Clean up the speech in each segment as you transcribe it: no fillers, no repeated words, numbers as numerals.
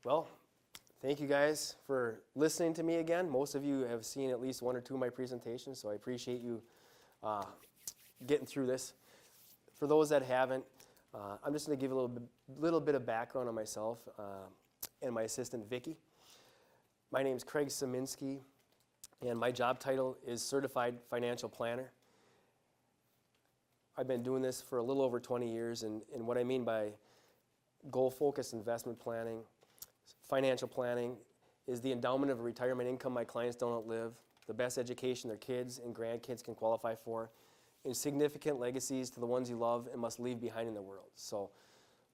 Well, thank you guys for listening to me again. Most of you have seen at least one or two of my presentations, so I appreciate you getting through this. For those that haven't, I'm just going to give a little bit of background on myself and my assistant, Vicki. My name is Craig Szyminski, and my job title is Certified Financial Planner. I've been doing this for a little over 20 years, and what I mean by goal-focused investment planning, financial planning, is the endowment of a retirement income my clients don't outlive, the best education their kids and grandkids can qualify for, and significant legacies to the ones you love and must leave behind in the world. So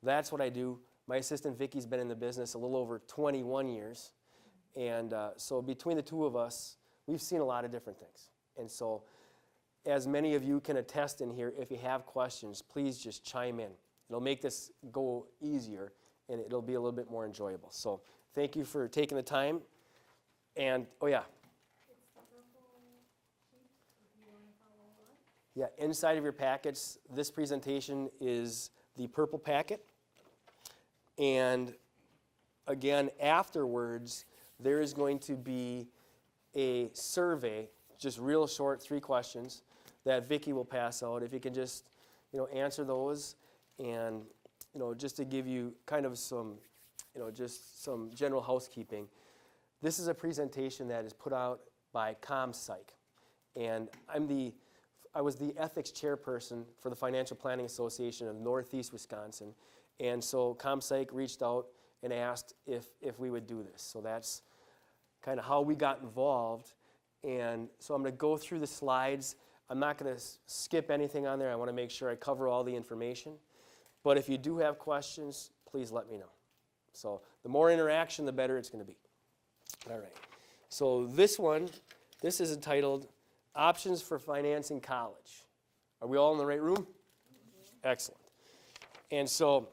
that's what I do. My assistant Vicki's been in the business a little over 21 years, and so between the two of us, we've seen a lot of different things. And so as many of you can attest in here, if you have questions, please just chime in. It'll make this go easier, and it'll be a little bit more enjoyable. So thank you for taking the time. And, oh yeah. It's the purple sheet, if you want to follow along. Yeah, inside of your packets, this presentation is the purple packet. And again, afterwards, there is going to be a survey, just real short, 3 questions, that Vicki will pass out. If you can just, answer those, and, just to give you kind of some, just some general housekeeping. This is a presentation that is put out by ComPsych, and I was the ethics chairperson for the Financial Planning Association of Northeast Wisconsin, and so ComPsych reached out and asked if we would do this. So that's kind of how we got involved, and so I'm going to go through the slides. I'm not going to skip anything on there. I want to make sure I cover all the information. But if you do have questions, please let me know. So the more interaction, the better it's going to be. All right. So this is entitled Options for Financing College. Are we all in the right room? Excellent. And so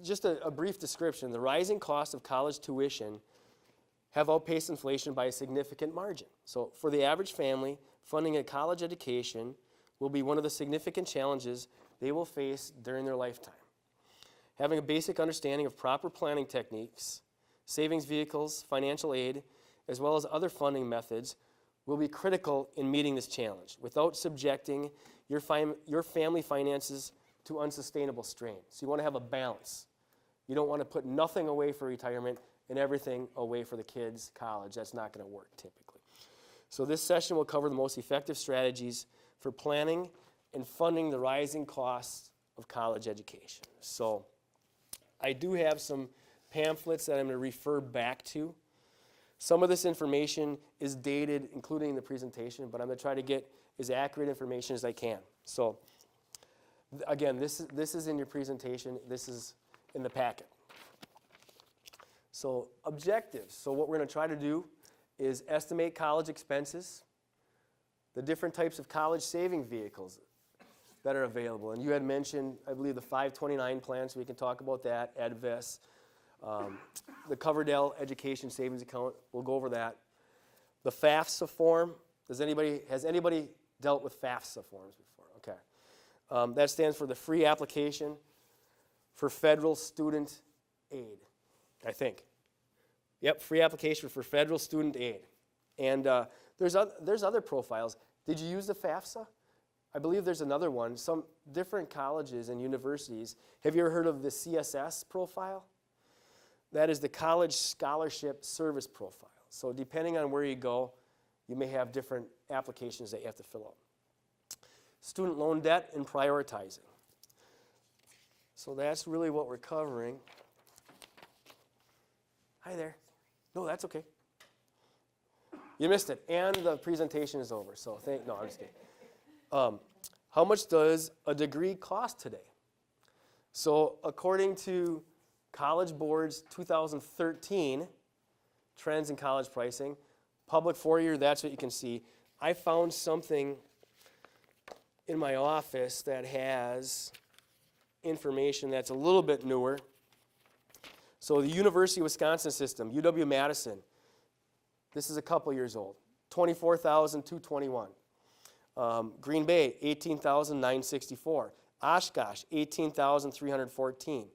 just a brief description. The rising cost of college tuition have outpaced inflation by a significant margin. So for the average family, funding a college education will be one of the significant challenges they will face during their lifetime. Having a basic understanding of proper planning techniques, savings vehicles, financial aid, as well as other funding methods will be critical in meeting this challenge without subjecting your family finances to unsustainable strain. So you want to have a balance. You don't want to put nothing away for retirement and everything away for the kids' college. That's not going to work typically. So this session will cover the most effective strategies for planning and funding the rising costs of college education. So I do have some pamphlets that I'm going to refer back to. Some of this information is dated, including the presentation, but I'm going to try to get as accurate information as I can. So again, this is in your presentation. This is in the packet. So objectives. So what we're going to try to do is estimate college expenses, the different types of college saving vehicles that are available. And you had mentioned, I believe, the 529 plan, so we can talk about that, EdVest, the Coverdell Education Savings Account. We'll go over that. The FAFSA form. Has anybody dealt with FAFSA forms before? Okay. That stands for the Free Application for Federal Student Aid, I think. Yep, free application for federal student aid. And there's other profiles. Did you use the FAFSA? I believe there's another one. Some different colleges and universities. Have you ever heard of the CSS profile? That is the College Scholarship Service Profile. So depending on where you go, you may have different applications that you have to fill out. Student loan debt and prioritizing. So that's really what we're covering. Hi there. No, that's okay. You missed it, and the presentation is over. So no, I'm just kidding. How much does a degree cost today? So according to College Board's 2013 Trends in College Pricing, public 4-year, that's what you can see. I found something in my office that has information that's a little bit newer. So the University of Wisconsin system, UW-Madison, this is a couple years old, $24,221. Green Bay, $18,964. Oshkosh, $18,314.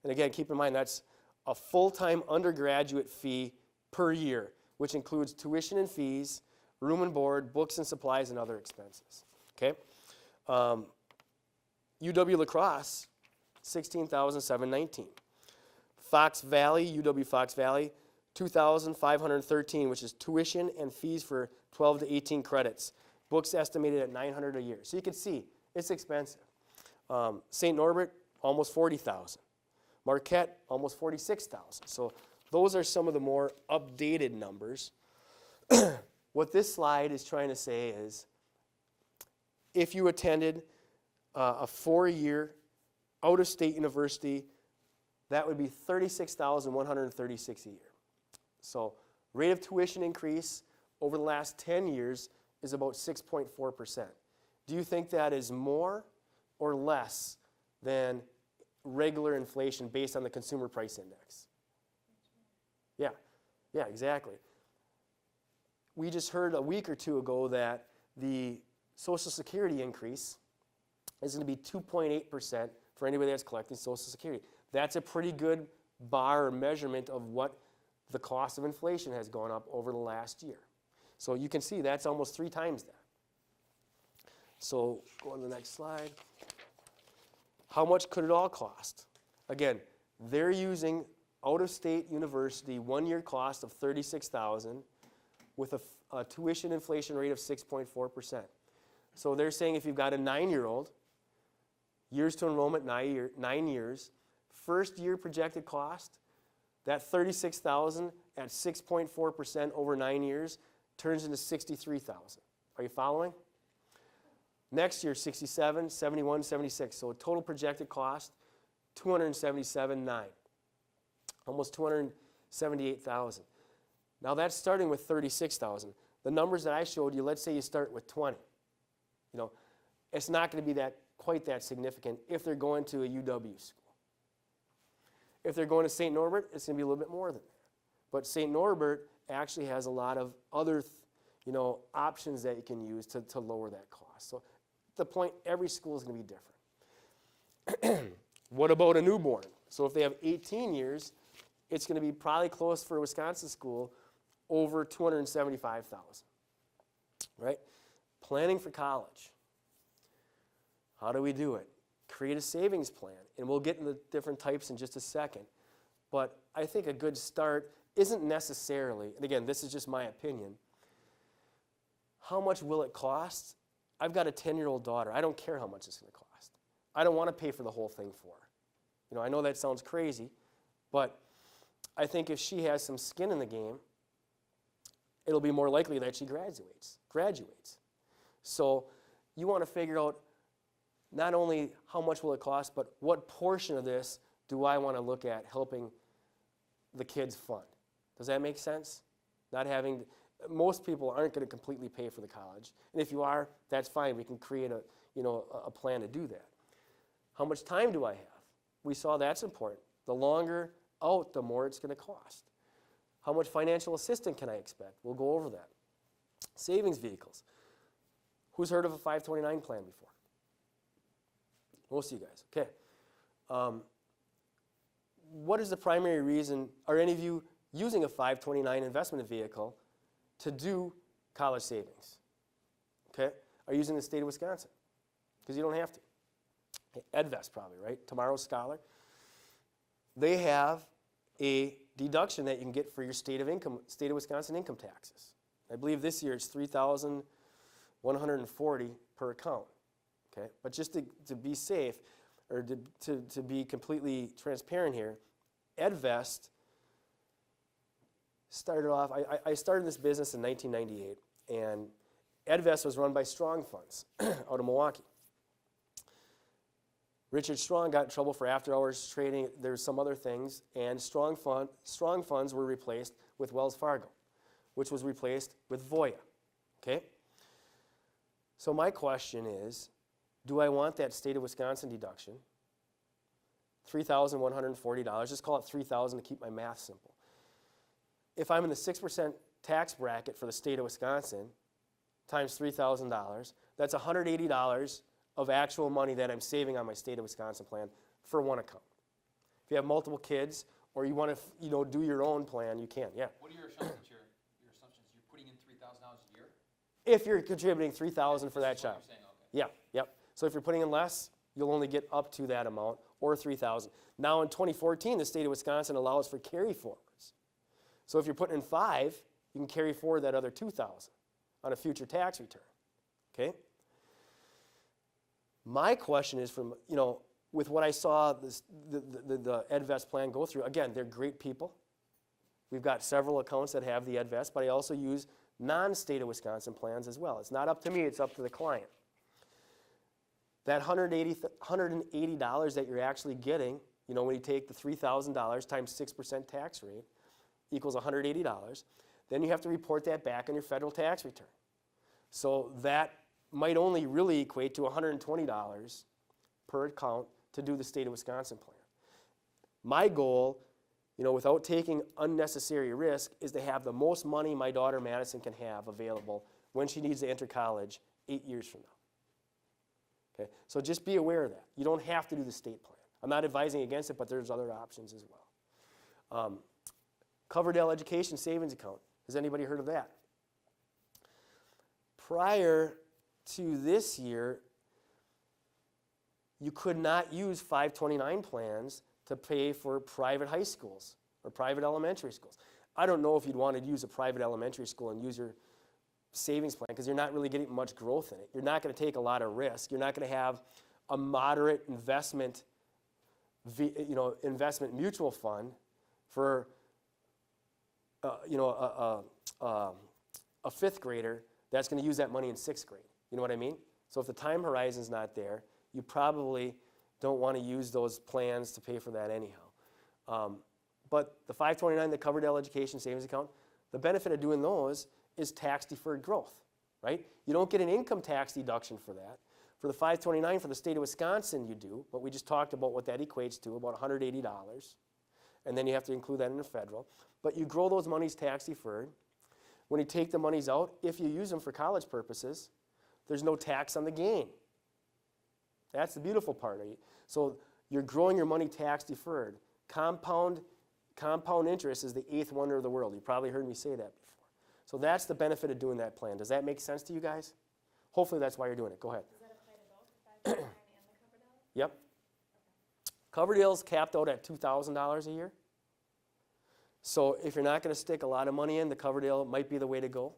And again, keep in mind that's a full-time undergraduate fee per year, which includes tuition and fees, room and board, books and supplies, and other expenses. Okay? UW La Crosse, $16,719. Fox Valley, UW Fox Valley, $2,513, which is tuition and fees for 12 to 18 credits. Books estimated at $900 a year. So you can see, it's expensive. St. Norbert, almost $40,000. Marquette, almost $46,000. So those are some of the more updated numbers. What this slide is trying to say is, if you attended a 4-year out-of-state university, that would be $36,136 a year. So rate of tuition increase over the last 10 years is about 6.4%. Do you think that is more or less than regular inflation based on the consumer price index? Yeah, exactly. We just heard a week or two ago that the Social Security increase is going to be 2.8% for anybody that's collecting Social Security. That's a pretty good bar or measurement of what the cost of inflation has gone up over the last year. So you can see that's almost 3 times that. So go on to the next slide. How much could it all cost? Again, they're using out-of-state university 1-year cost of $36,000 with a tuition inflation rate of 6.4%. So they're saying if you've got a 9-year-old, years to enrollment, 9 years, first year projected cost, that $36,000 at 6.4% over 9 years turns into $63,000. Are you following? Next year, 67, 71, 76. So total projected cost, $277,900, almost $278,000. Now that's starting with $36,000. The numbers that I showed you, let's say you start with 20. You know, it's not going to be quite that significant if they're going to a UW school. If they're going to St. Norbert, it's going to be a little bit more than that. But St. Norbert actually has a lot of other options that you can use to lower that cost. So at the point, every school is going to be different. What about a newborn? So if they have 18 years, it's going to be probably close for a Wisconsin school over $275,000, right? Planning for college. How do we do it? Create a savings plan, and we'll get into the different types in just a second. But I think a good start isn't necessarily, and again, this is just my opinion, how much will it cost? I've got a 10-year-old daughter. I don't care how much it's going to cost. I don't want to pay for the whole thing for her. I know that sounds crazy, but I think if she has some skin in the game, it'll be more likely that she graduates. So you want to figure out not only how much will it cost, but what portion of this do I want to look at helping the kids fund? Does that make sense? Most people aren't going to completely pay for the college. And if you are, that's fine. We can create a plan to do that. How much time do I have? We saw that's important. The longer out, the more it's going to cost. How much financial assistance can I expect? We'll go over that. Savings vehicles. Who's heard of a 529 plan before? Most of you guys. Okay. What is the primary reason? Are any of you using a 529 investment vehicle to do college savings? Okay. Are you using the state of Wisconsin? Because you don't have to. Okay. EdVest probably, right? Tomorrow's Scholar. They have a deduction that you can get for your state of Wisconsin income taxes. I believe this year it's $3,140 per account. Okay? But just to be safe, or to be completely transparent here, EdVest started off, I started this business in 1998, and EdVest was run by Strong Funds out of Milwaukee. Richard Strong got in trouble for after-hours trading. There's some other things, and Strong Funds were replaced with Wells Fargo, which was replaced with Voya. Okay? So my question is, do I want that state of Wisconsin deduction, $3,140, just call it $3,000 to keep my math simple. If I'm in the 6% tax bracket for the state of Wisconsin, times $3,000, that's $180 of actual money that I'm saving on my state of Wisconsin plan for one account. If you have multiple kids or you want to, do your own plan, you can, yeah. What are your assumptions here? Your assumptions, you're putting in $3,000 a year? If you're contributing $3,000 for that This is what child. you're saying, okay. Yeah, yep. So if you're putting in less, you'll only get up to that amount, or $3,000. Now in 2014, the state of Wisconsin allows for carry forwards. So if you're putting in 5, you can carry forward that other $2,000 on a future tax return, okay? My question is from, with what I saw the EdVest plan go through, again, they're great people. We've got several accounts that have the EdVest, but I also use non-state of Wisconsin plans as well. It's not up to me, it's up to the client. That $180 that you're actually getting, when you take the $3,000 times 6% tax rate equals $180, then you have to report that back on your federal tax return. So that might only really equate to $120 per account to do the state of Wisconsin plan. My goal, without taking unnecessary risk, is to have the most money my daughter Madison can have available when she needs to enter college 8 years from now. Okay? So just be aware of that. You don't have to do the state plan. I'm not advising against it, but there's other options as well. Coverdell Education Savings Account. Has anybody heard of that? Prior to this year, you could not use 529 plans to pay for private high schools or private elementary schools. I don't know if you'd want to use a private elementary school and use your savings plan because you're not really getting much growth in it. You're not going to take a lot of risk. You're not going to have a moderate investment, investment mutual fund for a fifth grader that's going to use that money in sixth grade. You know what I mean? So if the time horizon's not there, you probably don't want to use those plans to pay for that anyhow. But the 529, the Coverdell Education Savings Account, the benefit of doing those is tax-deferred growth, right? You don't get an income tax deduction for that. For the 529 for the state of Wisconsin, you do, but we just talked about what that equates to, about $180. And then you have to include that in the federal. But you grow those monies tax-deferred. When you take the monies out, if you use them for college purposes, there's no tax on the gain. That's the beautiful part of it. So you're growing your money tax-deferred. Compound interest is the 8th wonder of the world. You probably heard me say that before. So that's the benefit of doing that plan. Does that make sense to you guys? Hopefully that's why you're doing it. Go ahead. Does that apply to both the 529 and the Coverdell? Yep. Coverdale's capped out at $2,000 a year. So if you're not going to stick a lot of money in, the Coverdale might be the way to go.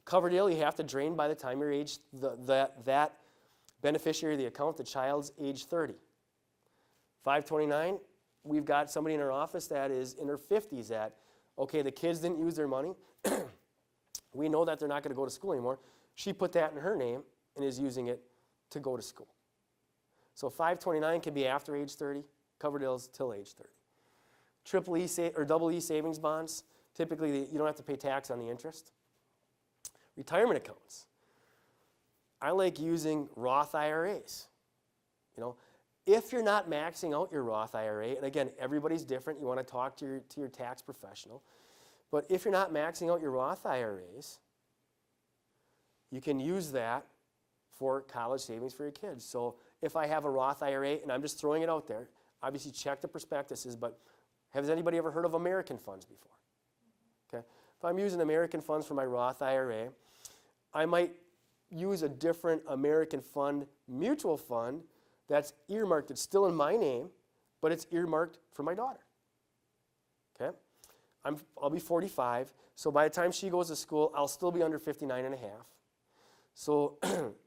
Coverdale, you have to drain by the time you're age, that beneficiary of the account, the child's age 30. 529, we've got somebody in our office that is in her 50s that, okay, the kids didn't use their money. We know that they're not going to go to school anymore. She put that in her name and is using it to go to school. So 529 can be after age 30. Coverdale's till age 30. Triple E or double E savings bonds, typically you don't have to pay tax on the interest. Retirement accounts. I like using Roth IRAs. If you're not maxing out your Roth IRA, and again, everybody's different, you want to talk to your tax professional, but if you're not maxing out your Roth IRAs, you can use that for college savings for your kids. So if I have a Roth IRA, and I'm just throwing it out there, obviously check the prospectuses, but has anybody ever heard of American funds before? Okay. If I'm using American funds for my Roth IRA, I might use a different American fund mutual fund that's earmarked. It's still in my name, but it's earmarked for my daughter. Okay? I'll be 45, so by the time she goes to school, I'll still be under 59 and a half. So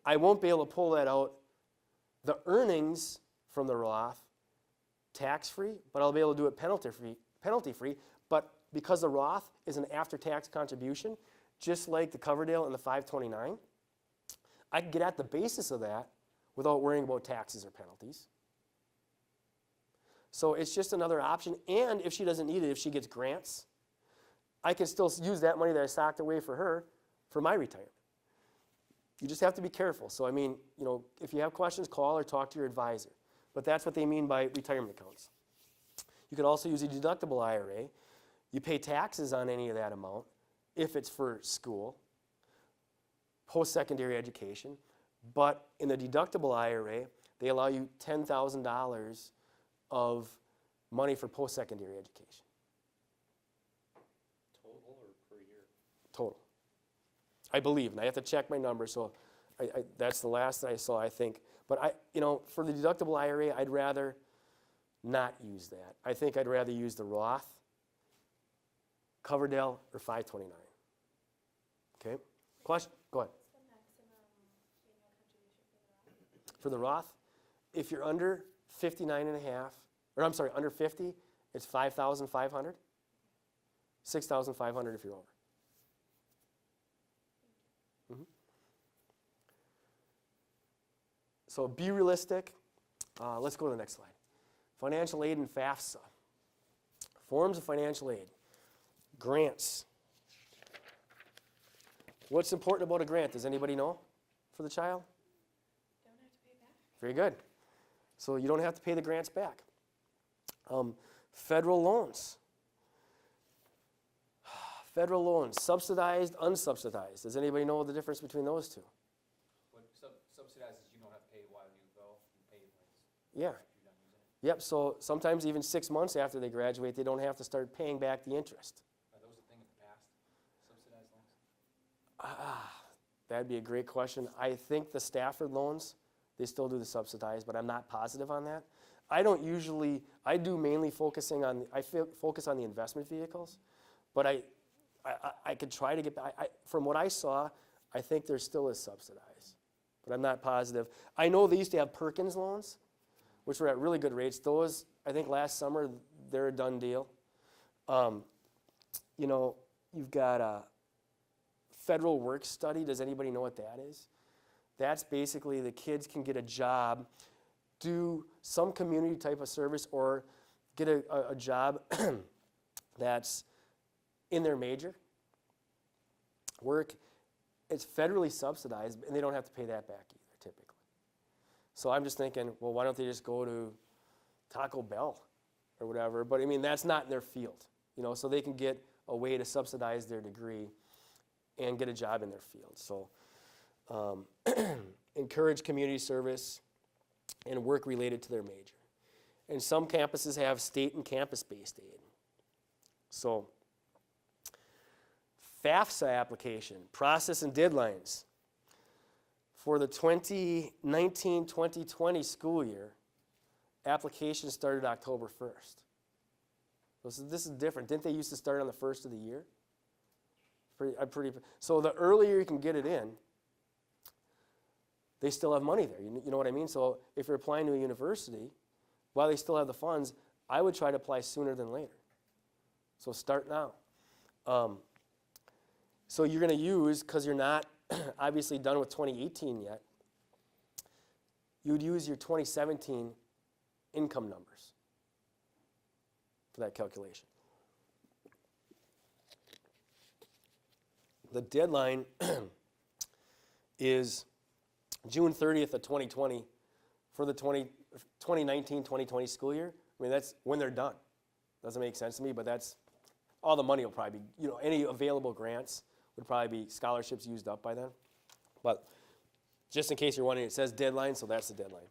I won't be able to pull that out, the earnings from the Roth, tax-free, but I'll be able to do it penalty-free. But because the Roth is an after-tax contribution, just like the Coverdale and the 529, I can get at the basis of that without worrying about taxes or penalties. So it's just another option. And if she doesn't need it, if she gets grants, I can still use that money that I socked away for her for my retirement. You just have to be careful. So I mean, if you have questions, call or talk to your advisor. But that's what they mean by retirement accounts. You can also use a deductible IRA. You pay taxes on any of that amount if it's for school, post-secondary education. But in the deductible IRA, they allow you $10,000 of money for post-secondary education. Total or per year? Total. I believe, and I have to check my numbers, so that's the last that I saw, I think. But for the deductible IRA, I'd rather not use that. I think I'd rather use the Roth, Coverdell, or 529. Okay? Question? Go ahead. What's the maximum annual contribution For the Roth, if you're under 59 and a half, or I'm sorry, under 50, it's 5,500. 6,500 if you're over. So be realistic. Let's go to the next slide. Financial aid and FAFSA. Forms of financial aid. Grants. What's important about a grant? Does anybody know for the child? Don't have to pay back? Very good. So you don't have to pay the grants back. Federal loans. Federal loans, subsidized, unsubsidized. Does anybody know the difference between those two? What subsidizes you don't have to pay while you go, you pay when Yeah. you're done using it. Yep, so sometimes even 6 months after they graduate, they don't have to start paying back the interest. Are those a thing of the past, subsidized loans? That'd be a great question. I think the Stafford loans, they still do the subsidized, but I'm not positive on that. I do mainly focus on the investment vehicles, but I could try to get back. From what I saw, I think there still is subsidized, but I'm not positive. I know they used to have Perkins loans, which were at really good rates. Those, I think last summer, they're a done deal. You've got a federal work study. Does anybody know what that is? That's basically the kids can get a job, do some community type of service, or get a job that's in their major work. It's federally subsidized, and they don't have to pay that back either, typically. So I'm just thinking, well, why don't they just go to Taco Bell or whatever? But I mean, that's not in their field, so they can get a way to subsidize their degree and get a job in their field. So encourage community service and work related to their major. And some campuses have state and campus-based aid. So FAFSA application, process and deadlines. For the 2019-2020 school year, applications started October 1st. This is different. Didn't they used to start on the 1st of the year? So the earlier you can get it in, they still have money there. You know what I mean? So if you're applying to a university, while they still have the funds, I would try to apply sooner than later. So start now. So you're going to use, because you're not obviously done with 2018 yet, you would use your 2017 income numbers for that calculation. The deadline is June 30th of 2020 for the 2019-2020 school year. I mean, that's when they're done. Doesn't make sense to me, but that's all the money will probably be, any available grants would probably be scholarships used up by then. But just in case you're wondering, it says deadline, so that's the deadline.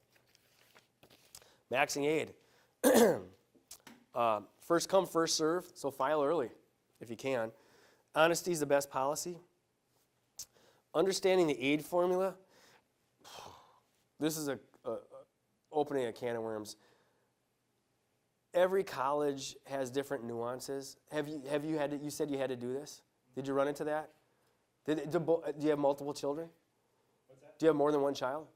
Maxing aid. First come, first serve, so file early if you can. Honesty is the best policy. Understanding the aid formula. This is opening a can of worms. Every college has different nuances. You said you had to do this? Did you run into that? Do you have multiple children? What's that? Do you have more than one child?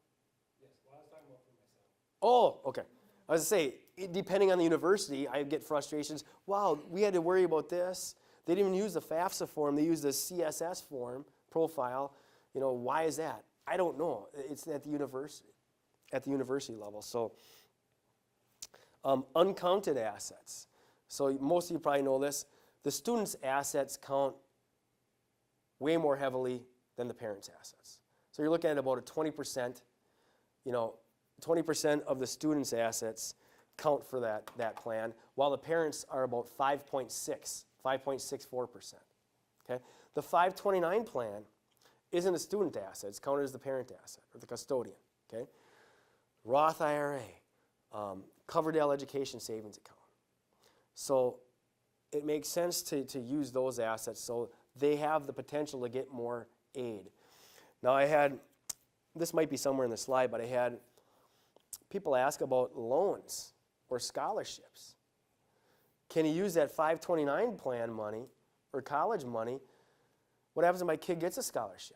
Yes, well, I was talking about for myself. Oh, okay. I was going to say, depending on the university, I get frustrations. Wow, we had to worry about this. They didn't even use the FAFSA form. They used the CSS form profile. Why is that? I don't know. It's at the university level. So uncounted assets. So most of you probably know this. The student's assets count way more heavily than the parent's assets. So you're looking at about a 20%, 20% of the student's assets count for that plan, while the parents are about 5.64%. Okay? The 529 plan isn't a student asset. It's counted as the parent asset or the custodian. Okay? Roth IRA, Coverdell Education Savings Account. So it makes sense to use those assets so they have the potential to get more aid. Now this might be somewhere in the slide, but I had people ask about loans or scholarships. Can you use that 529 plan money or college money? What happens if my kid gets a scholarship?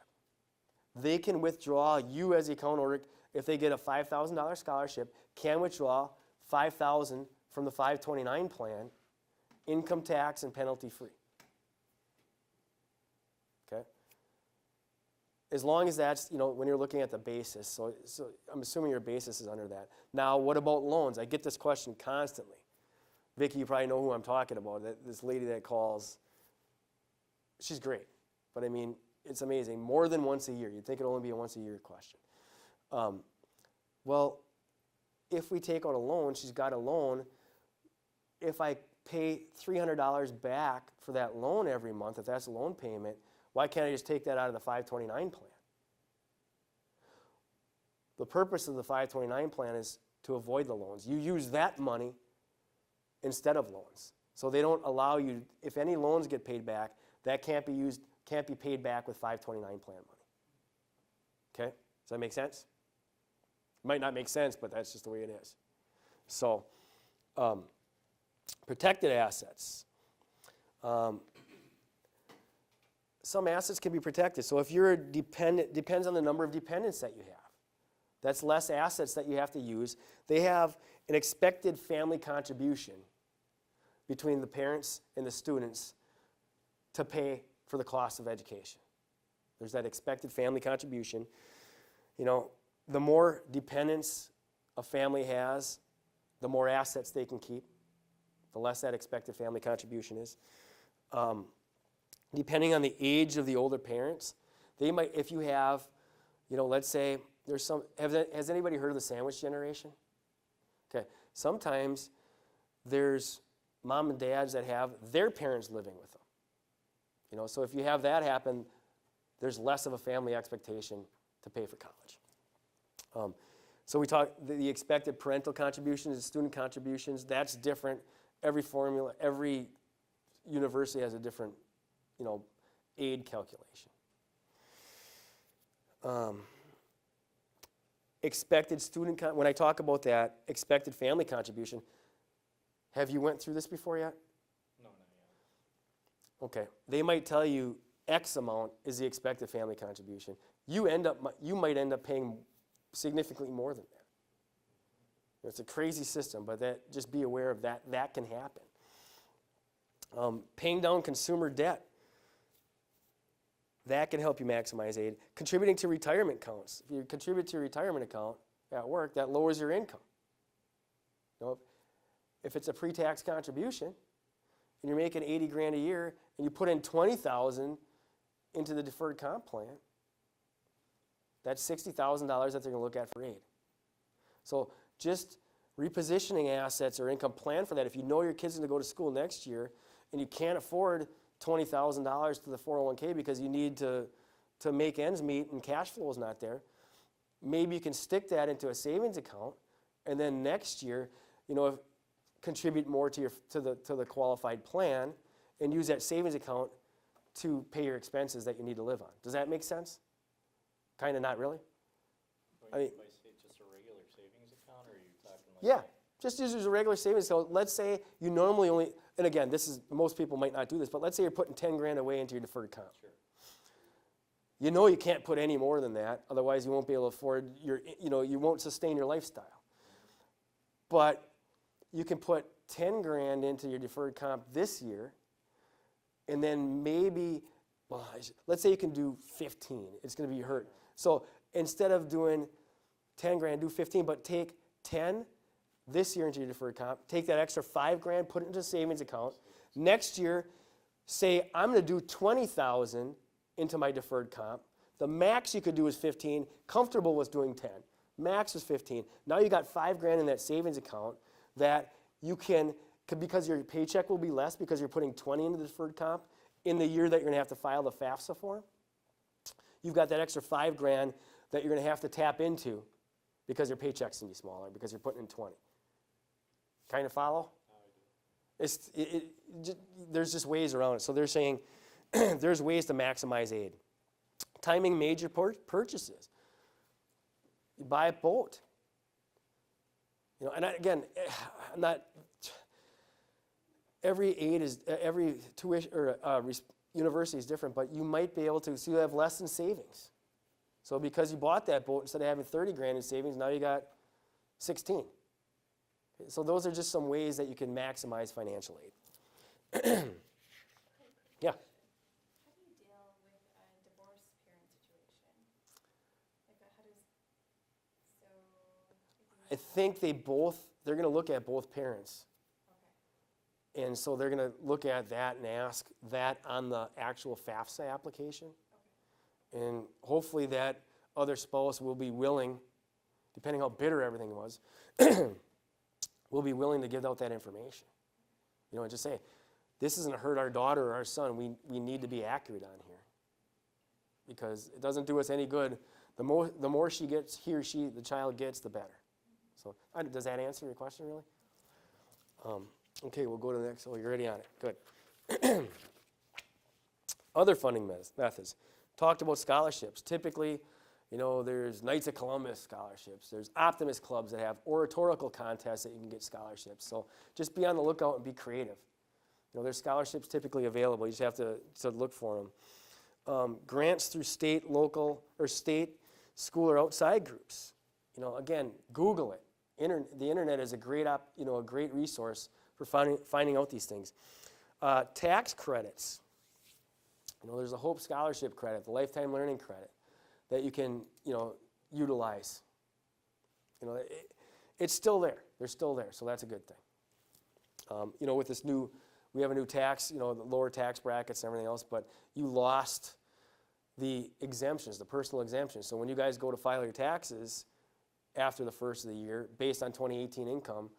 They can withdraw, you as the account holder, if they get a $5,000 scholarship, can withdraw $5,000 from the 529 plan, income tax and penalty free. Okay? As long as that's, when you're looking at the basis, so I'm assuming your basis is under that. Now, what about loans? I get this question constantly. Vicki, you probably know who I'm talking about, this lady that calls. She's great, but I mean, it's amazing. More than once a year. You'd think it'd only be a once a year question. Well, if we take out a loan, she's got a loan. If I pay $300 back for that loan every month, if that's a loan payment, why can't I just take that out of the 529 plan? The purpose of the 529 plan is to avoid the loans. You use that money instead of loans. So they don't allow you, if any loans get paid back, that can't be paid back with 529 plan money. Okay? Does that make sense? It might not make sense, but that's just the way it is. So, protected assets. Some assets can be protected. So if you're dependent, depends on the number of dependents that you have. That's less assets that you have to use. They have an expected family contribution between the parents and the students to pay for the cost of education. There's that expected family contribution. The more dependents a family has, the more assets they can keep, the less that expected family contribution is. Depending on the age of the older parents, they might, if you have, let's say there's has anybody heard of the sandwich generation? Okay, sometimes there's mom and dads that have their parents living with them. So if you have that happen, there's less of a family expectation to pay for college. So we talk the expected parental contributions and student contributions. That's different. Every formula, every university has a different, aid calculation. Expected student, when I talk about that expected family contribution, have you went through this before yet? No, not yet. Okay. They might tell you X amount is the expected family contribution. You might end up paying significantly more than that. It's a crazy system, but just be aware of that. That can happen. Paying down consumer debt. That can help you maximize aid. Contributing to retirement accounts. If you contribute to your retirement account at work, that lowers your income. If it's a pre-tax contribution and you're making $80,000 a year and you put in $20,000 into the deferred comp plan, that's $60,000 that they're going to look at for aid. So just repositioning assets or income plan for that. If you know your kid's going to go to school next year and you can't afford $20,000 to the 401k because you need to make ends meet and cash flow is not there, maybe you can stick that into a savings account and then next year, contribute more to the qualified plan and use that savings account to pay your expenses that you need to live on. Does that make sense? Kind of not really? I mean, By say just a regular savings account, or are you talking like? yeah, just use it as a regular savings account. Let's say you normally only, and again, most people might not do this, but let's say you're putting $10,000 away into your deferred comp. Sure. You can't put any more than that, otherwise you won't be able to afford you won't sustain your lifestyle. But you can put $10,000 into your deferred comp this year, and then maybe, let's say you can do 15. It's going to be hurt. So instead of doing $10,000, do 15, but take 10 this year into your deferred comp. Take that extra $5,000, put it into a savings account. Next year, say I'm going to do 20,000 into my deferred comp. The max you could do is 15. Comfortable was doing 10. Max was 15. Now you got $5,000 in that savings account that you can, because your paycheck will be less because you're putting 20 into the deferred comp in the year that you're going to have to file the FAFSA form. You've got that extra $5,000 that you're going to have to tap into because your paycheck's going to be smaller because you're putting in 20. Kind of follow? There's just ways around it. So they're saying there's ways to maximize aid. Timing major purchases. You buy a boat. You know, and again, I'm not. Every aid is every tuition or university is different, but you might be able to. So you have less in savings. So because you bought that boat, instead of having 30 grand in savings, now you got 16. So those are just some ways that you can maximize financial aid. Yeah. How do you deal with a divorced parent situation? Like, how does, so, if I you think they're going to look at both parents. okay, And so they're going to look at that and ask that on the actual FAFSA application. okay. And hopefully that other spouse will be willing, depending how bitter everything was, will be willing to give out that information. You know, and just say, this isn't to hurt our daughter or our son. We need to be accurate on here. Because it doesn't do us any good. The more she gets, the child gets, the better. So does that answer your question, really? Okay, we'll go to the next. Oh, you're already on it. Good. Other funding methods. Talked about scholarships. Typically, you know, there's Knights of Columbus scholarships. There's Optimist clubs that have oratorical contests that you can get scholarships. So just be on the lookout and be creative. You know, there's scholarships typically available. You just have to look for them. Grants through state, local, or state, school, or outside groups. You know, again, Google it. The internet is a great resource for finding out these things. Tax credits. You know, there's a Hope Scholarship credit, the Lifetime Learning Credit, that you can, you know, utilize. You know, it's still there. They're still there, so that's a good thing. You know, with this we have a new tax, you know, the lower tax brackets and everything else, but you lost the exemptions, the personal exemptions. So when you guys go to file your taxes after the first of the year, based on 2018 income,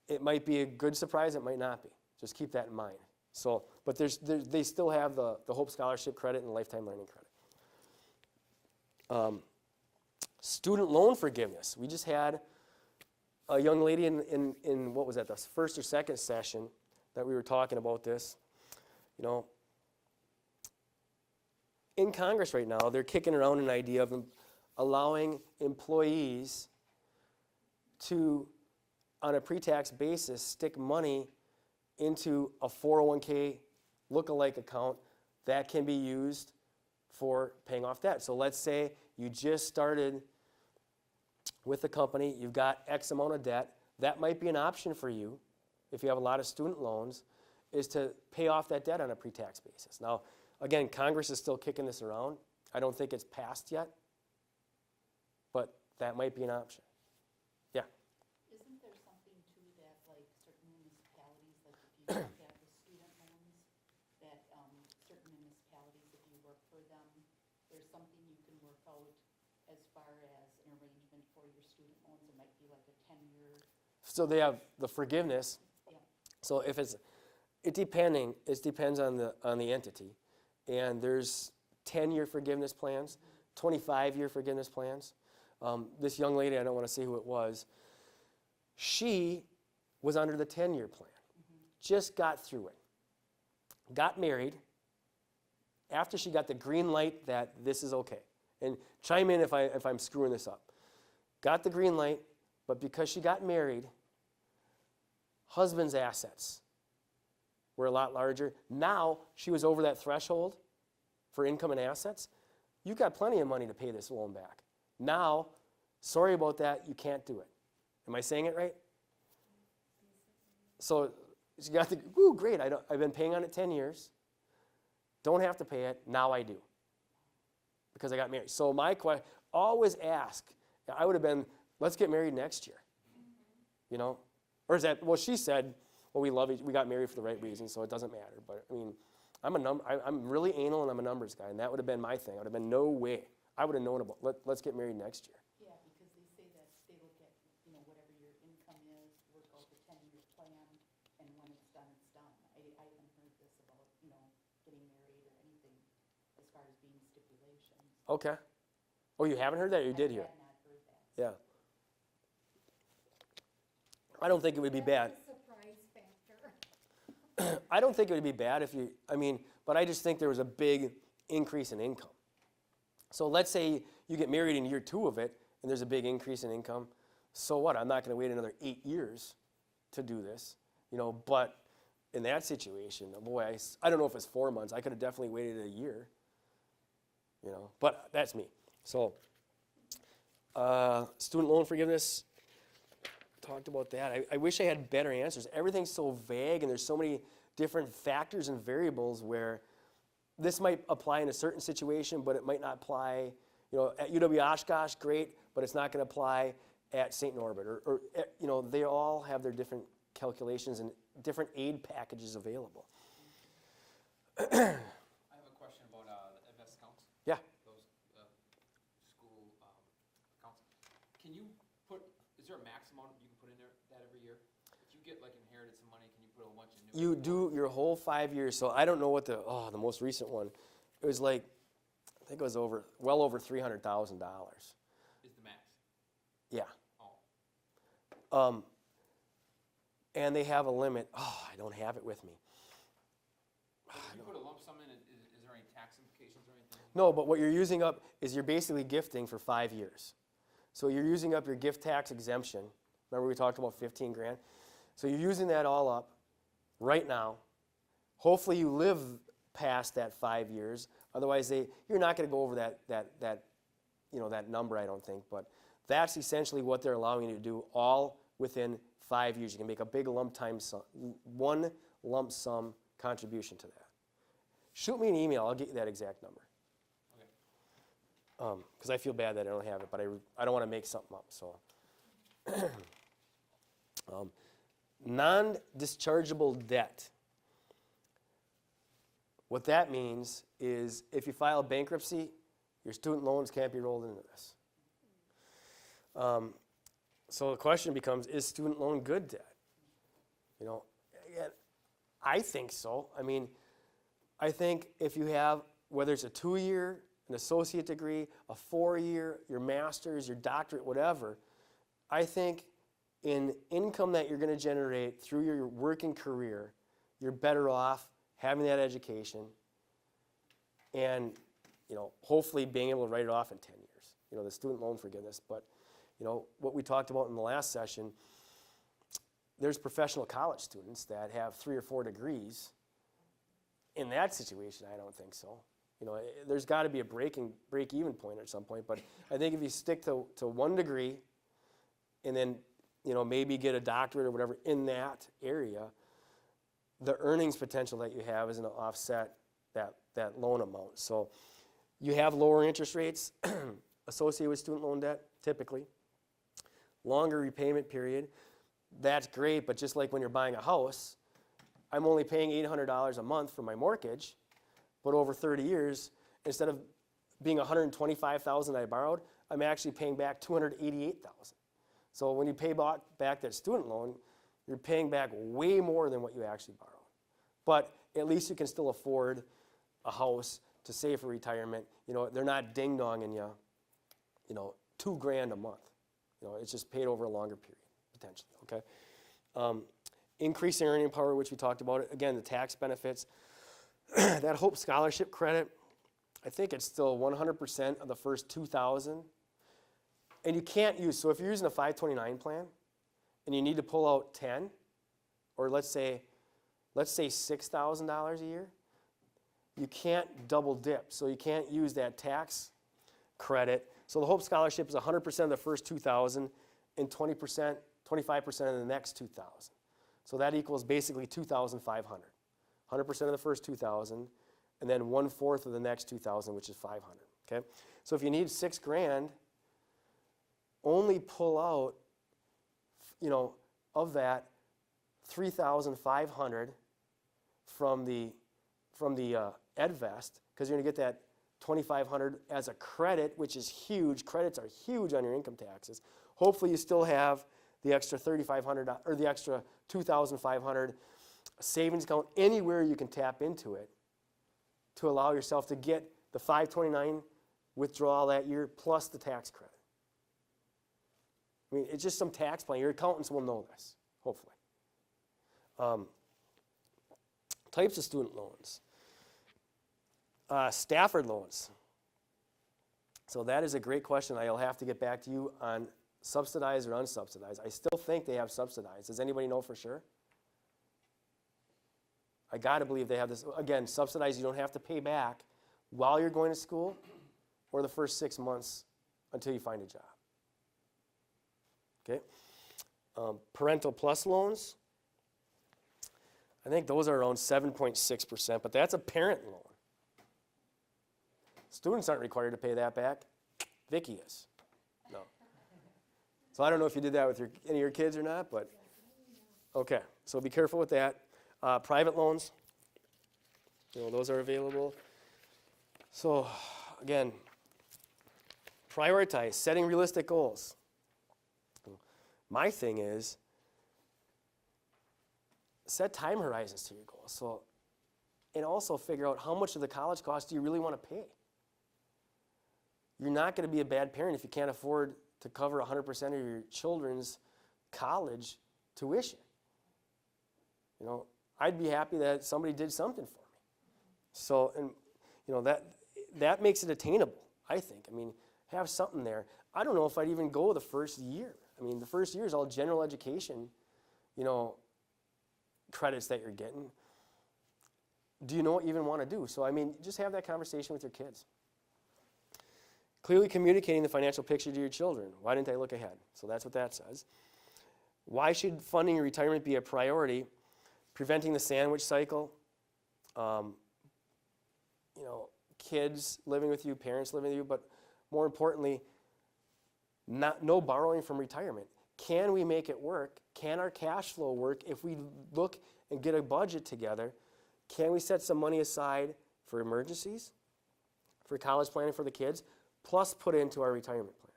it might be a good surprise, it might not be. Just keep that in mind. So, but they still have the Hope Scholarship credit and the Lifetime Learning credit. Student loan forgiveness. We just had a young lady in what was that, the first or second session that we were talking about this. You know, in Congress right now, they're kicking around an idea of allowing employees to, on a pre-tax basis, stick money into a 401k look-alike account that can be used for paying off debt. So let's say you just started with the company, you've got X amount of debt. That might be an option for you, if you have a lot of student loans, is to pay off that debt on a pre-tax basis. Now, again, Congress is still kicking this around. I don't think it's passed yet, but that might be an option. Yeah. Isn't there something too that, like, certain municipalities, like if you have the student loans, that certain municipalities, if you work for them, there's something you can work out as far as an arrangement for your student loans? It might be like a 10-year. So they have the forgiveness. Yeah. So if it depends on the entity, and there's 10-year forgiveness plans, 25-year forgiveness plans. This young lady, I don't want to say who it was, she was under the 10-year plan, just got through it, got married. After she got the green light that this is okay, and chime in if I'm screwing this up. Got the green light, but because she got married, husband's assets were a lot larger. Now she was over that threshold for income and assets. You've got plenty of money to pay this loan back. Now, sorry about that, you can't do it. Am I saying it right? So she got the, great, I've been paying on it 10 years. Don't have to pay it, now I do. Because I got married. So my question, always ask, I would have been, let's get married next year. You know? Or is that, well, she said, well, we got married for the right reasons, so it doesn't matter. But I mean, I'm really anal and I'm a numbers guy, and that would have been my thing. I would have been, no way. I would have known about, let's get married next year. Yeah, because they say that they look at, you know, whatever your income is, work out the 10-year plan, and when it's done, it's done. I haven't heard this about, you know, getting married or anything as far as being stipulations. Okay. Oh, you haven't heard that, or you did hear? I had not heard that. Yeah. I don't think it would be bad. That's a surprise factor I don't think it would be bad if you, I mean, but I just think there was a big increase in income. So let's say you get married in year 2 of it, and there's a big increase in income. So what? I'm not going to wait another 8 years to do this, but in that situation, boy, I don't know if it's 4 months. I could have definitely waited a year, but that's me. So student loan forgiveness, talked about that. I wish I had better answers. Everything's so vague, and there's so many different factors and variables where this might apply in a certain situation, but it might not apply, at UW-Oshkosh, great, but it's not going to apply at St. Norbert, or they all have their different calculations and different aid packages available. I have a question about the invest accounts. Yeah. Those school accounts. Can you put, is there a max amount you can put in there that every year? If you get like inherited some money, can you put a bunch of new? You do your whole 5 years. So I don't know what the most recent one, it was like, I think it was well over $300,000. Is the max? Yeah. Oh. And they have a limit. I don't have it with me. If you put a lump sum in, is there any tax implications or anything? No, but what you're using up is you're basically gifting for 5 years. So you're using up your gift tax exemption. Remember we talked about 15 grand? So you're using that all up right now. Hopefully you live past that 5 years. Otherwise, you're not going to go over that number, I don't think. But that's essentially what they're allowing you to do, all within 5 years. You can make a big one lump sum contribution to that. Shoot me an email. I'll get you that exact number. Okay. Because I feel bad that I don't have it, but I don't want to make something up. So, non-dischargeable debt. What that means is if you file bankruptcy, your student loans can't be rolled into this. So the question becomes, is student loan good debt? Again, I think so. I mean, I think if you have, whether it's a 2-year, an associate degree, a 4-year, your master's, your doctorate, whatever, I think in income that you're going to generate through your working career, you're better off having that education and, hopefully being able to write it off in 10 years, the student loan forgiveness. But, what we talked about in the last session, there's professional college students that have 3 or 4 degrees. In that situation, I don't think so. There's got to be a break-even point at some point. But I think if you stick to 1 degree and then, maybe get a doctorate or whatever in that area, the earnings potential that you have is going to offset that loan amount. So you have lower interest rates associated with student loan debt, typically. Longer repayment period. That's great, but just like when you're buying a house, I'm only paying $800 a month for my mortgage, but over 30 years, instead of being $125,000 I borrowed, I'm actually paying back $288,000. So when you pay back that student loan, you're paying back way more than what you actually borrowed. But at least you can still afford a house to save for retirement. They're not ding-donging you, $2,000 a month. It's just paid over a longer period, potentially, okay? Increasing earning power, which we talked about. Again, the tax benefits. That Hope Scholarship credit, I think it's still 100% of the first $2,000. And you can't use, so if you're using a 529 plan and you need to pull out 10, or let's say $6,000 a year, you can't double dip. So you can't use that tax credit. So the Hope Scholarship is 100% of the first 2,000 and 20%, 25% of the next 2,000. So that equals basically 2,500. 100% of the first 2,000, and then 1/4 of the next 2,000, which is 500. Okay. So if you need $6,000, only pull out, of that 3,500 from the EdVest, because you're going to get that 2,500 as a credit, which is huge. Credits are huge on your income taxes. Hopefully you still have the extra 3,500 or the extra 2,500 savings account anywhere you can tap into it to allow yourself to get the 529 withdrawal that year plus the tax credit. I mean, it's just some tax plan. Your accountants will know this, hopefully. Types of student loans. Stafford loans. So that is a great question. I'll have to get back to you on subsidized or unsubsidized. I still think they have subsidized. Does anybody know for sure? I got to believe they have this. Again, subsidized, you don't have to pay back while you're going to school or the first 6 months until you find a job. Okay? Parental plus loans. I think those are around 7.6%, but that's a parent loan. Students aren't required to pay that back. Vicky is. No. So I don't know if you did that with any of your kids or not, but okay. So be careful with that. Private loans, those are available. So again, prioritize, setting realistic goals. My thing is, set time horizons to your goals. So, and also figure out how much of the college cost do you really want to pay. You're not going to be a bad parent if you can't afford to cover 100% of your children's college tuition. I'd be happy that somebody did something for me. So, and that makes it attainable, I think. I mean, have something there. I don't know if I'd even go the first year. I mean, the first year is all general education, credits that you're getting. Do you know what you even want to do? So, I mean, just have that conversation with your kids. Clearly communicating the financial picture to your children. Why didn't I look ahead? So that's what that says. Why should funding your retirement be a priority? Preventing the sandwich cycle. Kids living with you, parents living with you, but more importantly, no borrowing from retirement. Can we make it work? Can our cash flow work if we look and get a budget together? Can we set some money aside for emergencies, for college planning for the kids, plus put it into our retirement plan?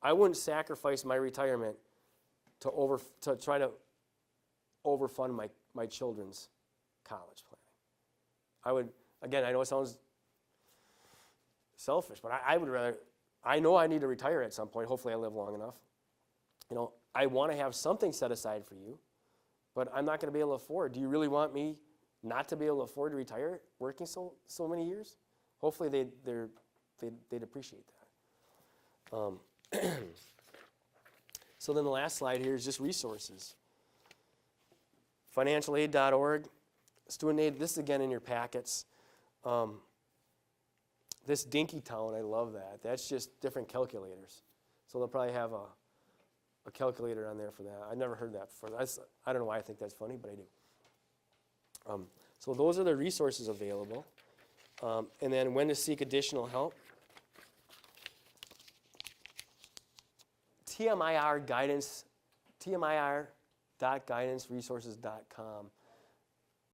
I wouldn't sacrifice my retirement to try to overfund my children's college planning. I would, again, I know it sounds selfish, but I would rather, I know I need to retire at some point. Hopefully I live long enough. I want to have something set aside for you, but I'm not going to be able to afford. Do you really want me not to be able to afford to retire working so many years? Hopefully they'd appreciate that. So then the last slide here is just resources. Financialaid.org, student aid, this is again in your packets. This Dinkytown, I love that. That's just different calculators. So they'll probably have a calculator on there for that. I've never heard that before. I don't know why I think that's funny, but I do. So those are the resources available. And then when to seek additional help. TMIR guidance, TMIR.guidanceresources.com